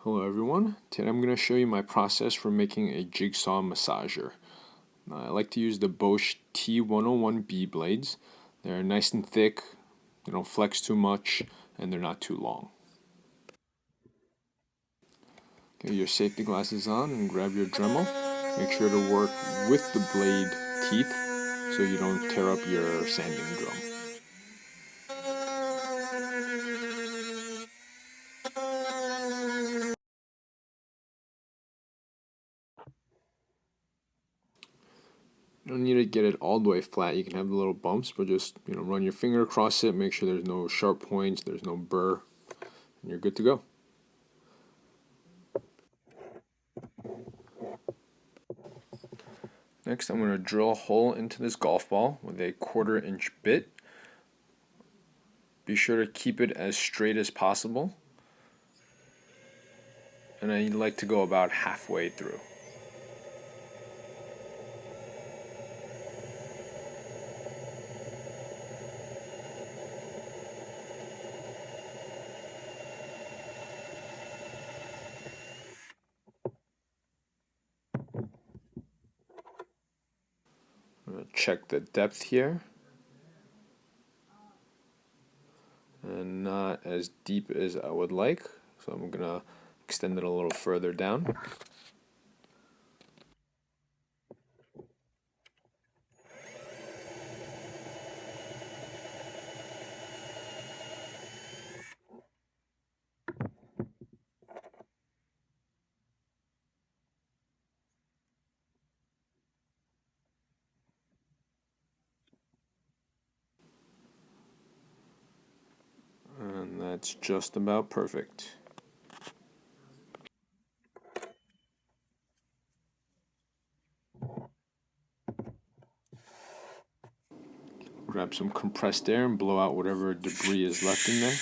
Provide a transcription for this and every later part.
Hello everyone, today I'm going to show you my process for making a jigsaw massager. I like to use the Bosch T101B blades. They're nice and thick, they don't flex too much, and they're not too long. Get your safety glasses on and grab your Dremel. Make sure to work with the blade teeth so you don't tear up your sanding drum. You don't need to get it all the way flat. You can have the little bumps, but just run your finger across it. Make sure there's no sharp points, there's no burr, and you're good to go. Next, I'm going to drill a hole into this golf ball with a 1/4 inch bit. Be sure to keep it as straight as possible, and I like to go about halfway through. I'm going to check the depth here, and not as deep as I would like, so I'm going to extend it a little further down. And that's just about perfect. Grab some compressed air and blow out whatever debris is left in there.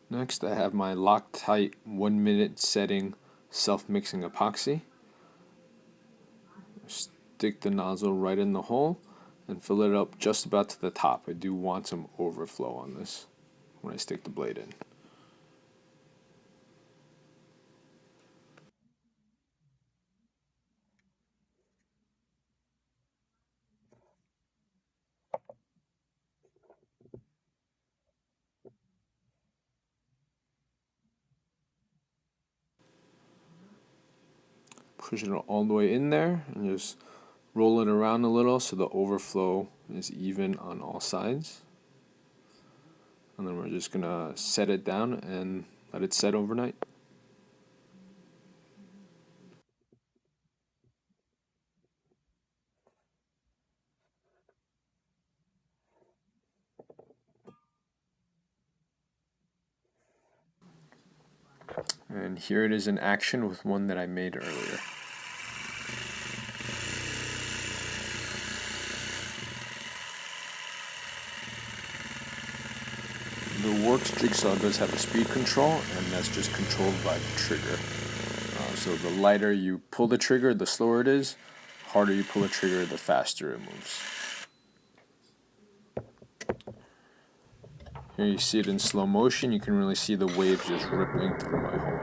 Next, I have my Loctite 1-minute setting self-mixing epoxy. Stick the nozzle right in the hole and fill it up just about to the top. I do want some overflow on this when I stick the blade in. Push it all the way in there and just roll it around a little so the overflow is even on all sides. And then we're just going to set it down and let it set overnight. And here it is in action with one that I made earlier. The Worx jigsaw does have a speed control, and that's just controlled by the trigger. So the lighter you pull the trigger, the slower it is. Harder you pull the trigger, the faster it moves. Here you see it in slow motion. You can really see the waves just rippling through my whole arm.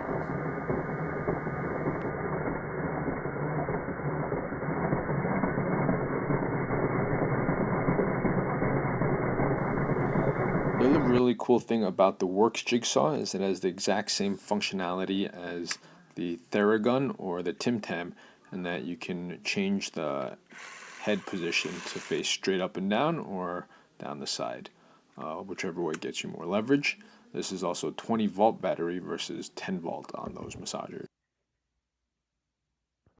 The other really cool thing about the Worx jigsaw is it has the exact same functionality as the theragun or the timtam, in that you can change the head position to face straight up and down or down the side, whichever way gets you more leverage. This is also a 20-volt battery versus 10 volt on those massagers.